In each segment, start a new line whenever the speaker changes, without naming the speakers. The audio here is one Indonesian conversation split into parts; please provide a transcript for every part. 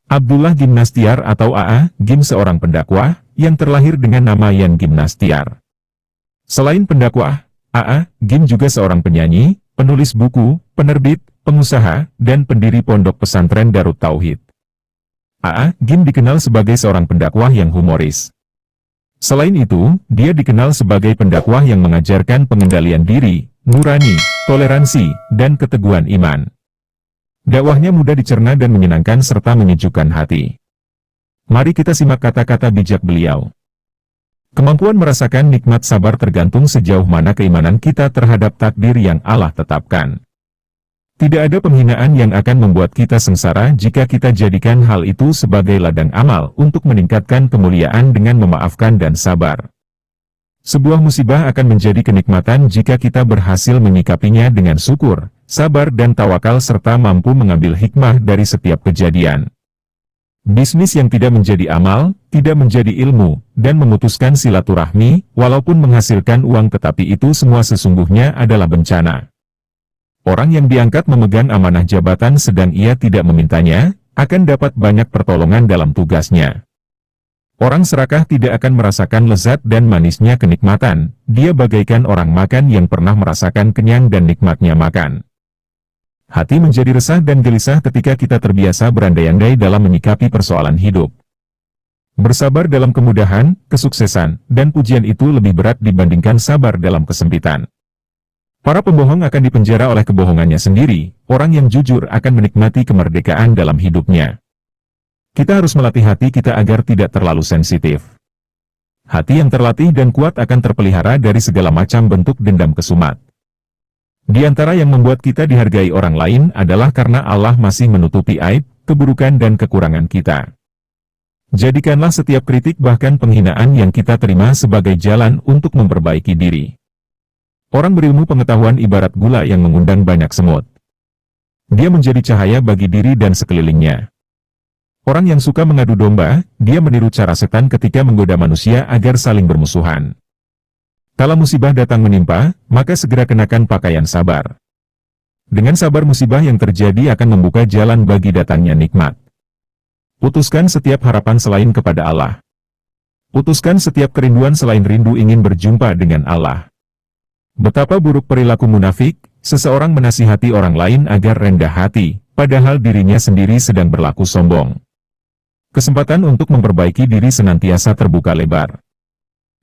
Abdullah Gimnastiar atau AA, Gim seorang pendakwah, yang terlahir dengan nama Yan Gimnastiar. Selain pendakwah, AA, Gim juga seorang penyanyi, penulis buku, penerbit, pengusaha, dan pendiri pondok pesantren Darut Tauhid. AA, Gim dikenal sebagai seorang pendakwah yang humoris. Selain itu, dia dikenal sebagai pendakwah yang mengajarkan pengendalian diri, nurani, toleransi, dan keteguhan iman. Dakwahnya mudah dicerna dan menyenangkan serta menyejukkan hati. Mari kita simak kata-kata bijak beliau. Kemampuan merasakan nikmat sabar tergantung sejauh mana keimanan kita terhadap takdir yang Allah tetapkan. Tidak ada penghinaan yang akan membuat kita sengsara jika kita jadikan hal itu sebagai ladang amal untuk meningkatkan kemuliaan dengan memaafkan dan sabar. Sebuah musibah akan menjadi kenikmatan jika kita berhasil menyikapinya dengan syukur, sabar dan tawakal serta mampu mengambil hikmah dari setiap kejadian. Bisnis yang tidak menjadi amal, tidak menjadi ilmu, dan memutuskan silaturahmi, walaupun menghasilkan uang tetapi itu semua sesungguhnya adalah bencana. Orang yang diangkat memegang amanah jabatan sedang ia tidak memintanya, akan dapat banyak pertolongan dalam tugasnya. Orang serakah tidak akan merasakan lezat dan manisnya kenikmatan, dia bagaikan orang makan yang pernah merasakan kenyang dan nikmatnya makan. Hati menjadi resah dan gelisah ketika kita terbiasa berandai-andai dalam menyikapi persoalan hidup. Bersabar dalam kemudahan, kesuksesan, dan pujian itu lebih berat dibandingkan sabar dalam kesempitan. Para pembohong akan dipenjara oleh kebohongannya sendiri, orang yang jujur akan menikmati kemerdekaan dalam hidupnya. Kita harus melatih hati kita agar tidak terlalu sensitif. Hati yang terlatih dan kuat akan terpelihara dari segala macam bentuk dendam kesumat. Di antara yang membuat kita dihargai orang lain adalah karena Allah masih menutupi aib, keburukan dan kekurangan kita. Jadikanlah setiap kritik bahkan penghinaan yang kita terima sebagai jalan untuk memperbaiki diri. Orang berilmu pengetahuan ibarat gula yang mengundang banyak semut. Dia menjadi cahaya bagi diri dan sekelilingnya. Orang yang suka mengadu domba, dia meniru cara setan ketika menggoda manusia agar saling bermusuhan. Kala musibah datang menimpa, maka segera kenakan pakaian sabar. Dengan sabar musibah yang terjadi akan membuka jalan bagi datangnya nikmat. Putuskan setiap harapan selain kepada Allah. Putuskan setiap kerinduan selain rindu ingin berjumpa dengan Allah. Betapa buruk perilaku munafik, seseorang menasihati orang lain agar rendah hati, padahal dirinya sendiri sedang berlaku sombong. Kesempatan untuk memperbaiki diri senantiasa terbuka lebar.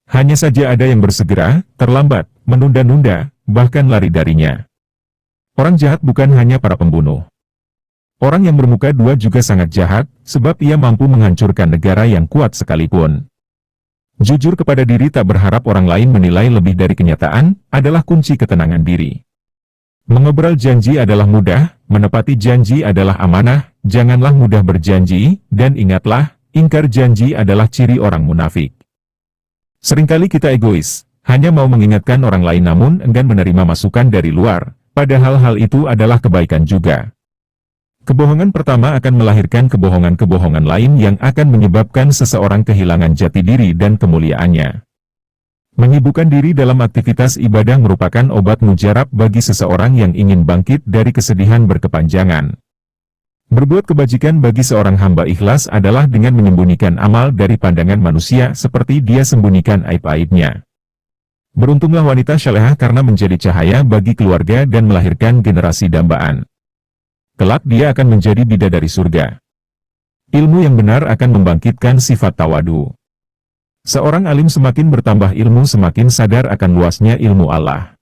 Hanya saja ada yang bersegera, terlambat, menunda-nunda, bahkan lari darinya. Orang jahat bukan hanya para pembunuh. Orang yang bermuka dua juga sangat jahat, sebab ia mampu menghancurkan negara yang kuat sekalipun. Jujur kepada diri tak berharap orang lain menilai lebih dari kenyataan, adalah kunci ketenangan diri. Mengobrol janji adalah mudah, menepati janji adalah amanah, janganlah mudah berjanji, dan ingatlah, ingkar janji adalah ciri orang munafik. Seringkali kita egois, hanya mau mengingatkan orang lain namun enggan menerima masukan dari luar, padahal hal itu adalah kebaikan juga. Kebohongan pertama akan melahirkan kebohongan-kebohongan lain yang akan menyebabkan seseorang kehilangan jati diri dan kemuliaannya. Menyibukkan diri dalam aktivitas ibadah merupakan obat mujarab bagi seseorang yang ingin bangkit dari kesedihan berkepanjangan. Berbuat kebajikan bagi seorang hamba ikhlas adalah dengan menyembunyikan amal dari pandangan manusia seperti dia sembunyikan aib-aibnya. Beruntunglah wanita salehah karena menjadi cahaya bagi keluarga dan melahirkan generasi dambaan. Kelak dia akan menjadi bidadari surga. Ilmu yang benar akan membangkitkan sifat tawadu. Seorang alim semakin bertambah ilmu semakin sadar akan luasnya ilmu Allah.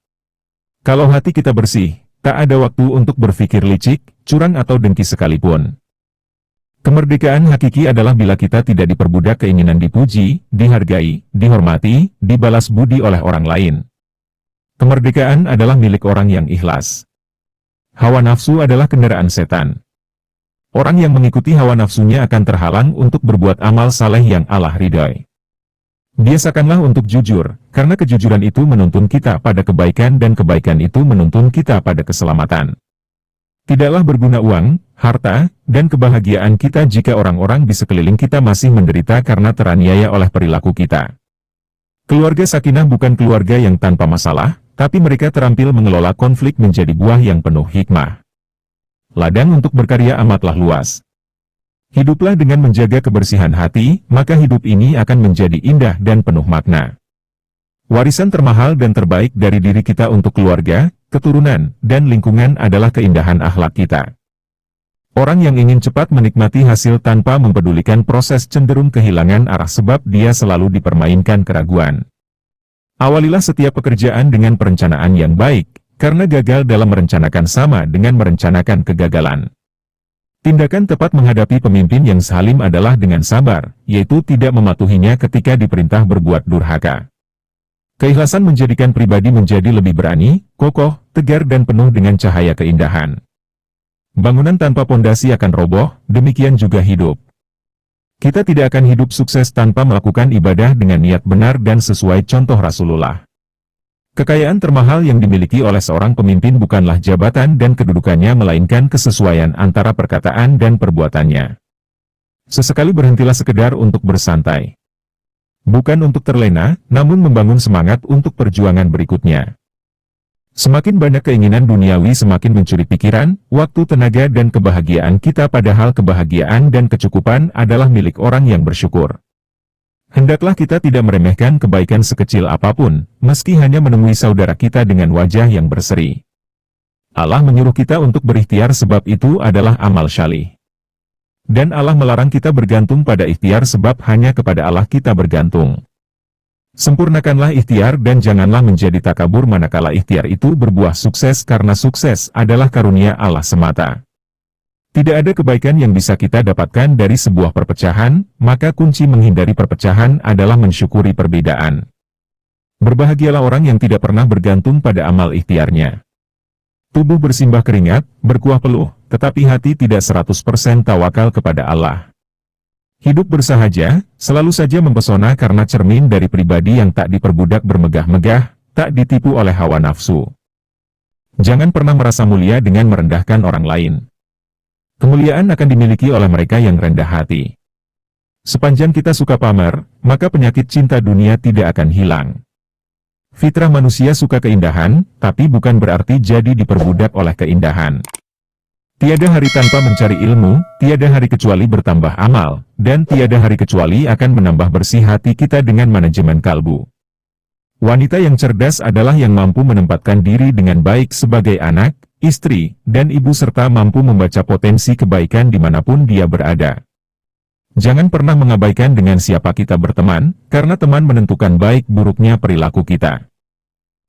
Kalau hati kita bersih, tak ada waktu untuk berpikir licik, curang atau dengki sekalipun. Kemerdekaan hakiki adalah bila kita tidak diperbudak keinginan dipuji, dihargai, dihormati, dibalas budi oleh orang lain. Kemerdekaan adalah milik orang yang ikhlas. Hawa nafsu adalah kendaraan setan. Orang yang mengikuti hawa nafsunya akan terhalang untuk berbuat amal saleh yang Allah ridhai. Biasakanlah untuk jujur, karena kejujuran itu menuntun kita pada kebaikan dan kebaikan itu menuntun kita pada keselamatan. Tidaklah berguna uang, harta, dan kebahagiaan kita jika orang-orang di sekeliling kita masih menderita karena teraniaya oleh perilaku kita. Keluarga sakinah bukan keluarga yang tanpa masalah, tapi mereka terampil mengelola konflik menjadi buah yang penuh hikmah. Ladang untuk berkarya amatlah luas. Hiduplah dengan menjaga kebersihan hati, maka hidup ini akan menjadi indah dan penuh makna. Warisan termahal dan terbaik dari diri kita untuk keluarga, keturunan, dan lingkungan adalah keindahan akhlak kita. Orang yang ingin cepat menikmati hasil tanpa mempedulikan proses cenderung kehilangan arah sebab dia selalu dipermainkan keraguan. Awalilah setiap pekerjaan dengan perencanaan yang baik, karena gagal dalam merencanakan sama dengan merencanakan kegagalan. Tindakan tepat menghadapi pemimpin yang zalim adalah dengan sabar, yaitu tidak mematuhinya ketika diperintah berbuat durhaka. Keikhlasan menjadikan pribadi menjadi lebih berani, kokoh, tegar dan penuh dengan cahaya keindahan. Bangunan tanpa pondasi akan roboh, demikian juga hidup. Kita tidak akan hidup sukses tanpa melakukan ibadah dengan niat benar dan sesuai contoh Rasulullah. Kekayaan termahal yang dimiliki oleh seorang pemimpin bukanlah jabatan dan kedudukannya melainkan kesesuaian antara perkataan dan perbuatannya. Sesekali berhentilah sekedar untuk bersantai. Bukan untuk terlena, namun membangun semangat untuk perjuangan berikutnya. Semakin banyak keinginan duniawi semakin mencuri pikiran, waktu, tenaga dan kebahagiaan kita padahal kebahagiaan dan kecukupan adalah milik orang yang bersyukur. Hendaklah kita tidak meremehkan kebaikan sekecil apapun, meski hanya menemui saudara kita dengan wajah yang berseri. Allah menyuruh kita untuk berikhtiar sebab itu adalah amal syalih. Dan Allah melarang kita bergantung pada ikhtiar sebab hanya kepada Allah kita bergantung. Sempurnakanlah ikhtiar dan janganlah menjadi takabur manakala ikhtiar itu berbuah sukses karena sukses adalah karunia Allah semata. Tidak ada kebaikan yang bisa kita dapatkan dari sebuah perpecahan, maka kunci menghindari perpecahan adalah mensyukuri perbedaan. Berbahagialah orang yang tidak pernah bergantung pada amal ikhtiarnya. Tubuh bersimbah keringat, berkuah peluh, tetapi hati tidak 100% tawakal kepada Allah. Hidup bersahaja, selalu saja mempesona karena cermin dari pribadi yang tak diperbudak bermegah-megah, tak ditipu oleh hawa nafsu. Jangan pernah merasa mulia dengan merendahkan orang lain. Kemuliaan akan dimiliki oleh mereka yang rendah hati. Sepanjang kita suka pamer, maka penyakit cinta dunia tidak akan hilang. Fitrah manusia suka keindahan, tapi bukan berarti jadi diperbudak oleh keindahan. Tiada hari tanpa mencari ilmu, tiada hari kecuali bertambah amal, dan tiada hari kecuali akan menambah bersih hati kita dengan manajemen kalbu. Wanita yang cerdas adalah yang mampu menempatkan diri dengan baik sebagai anak, istri, dan ibu serta mampu membaca potensi kebaikan dimanapun dia berada. Jangan pernah mengabaikan dengan siapa kita berteman, karena teman menentukan baik buruknya perilaku kita.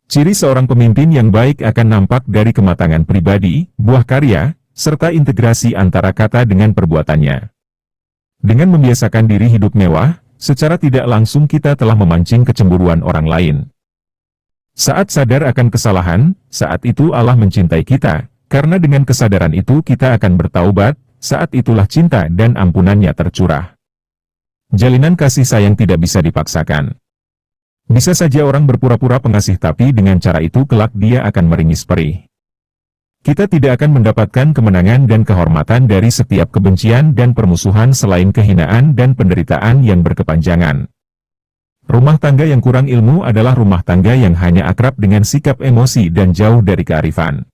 Ciri seorang pemimpin yang baik akan nampak dari kematangan pribadi, buah karya, serta integrasi antara kata dengan perbuatannya. Dengan membiasakan diri hidup mewah, secara tidak langsung kita telah memancing kecemburuan orang lain. Saat sadar akan kesalahan, saat itu Allah mencintai kita, karena dengan kesadaran itu kita akan bertaubat, saat itulah cinta dan ampunannya tercurah. Jalinan kasih sayang tidak bisa dipaksakan. Bisa saja orang berpura-pura pengasih tapi dengan cara itu kelak dia akan meringis perih. Kita tidak akan mendapatkan kemenangan dan kehormatan dari setiap kebencian dan permusuhan selain kehinaan dan penderitaan yang berkepanjangan. Rumah tangga yang kurang ilmu adalah rumah tangga yang hanya akrab dengan sikap emosi dan jauh dari kearifan.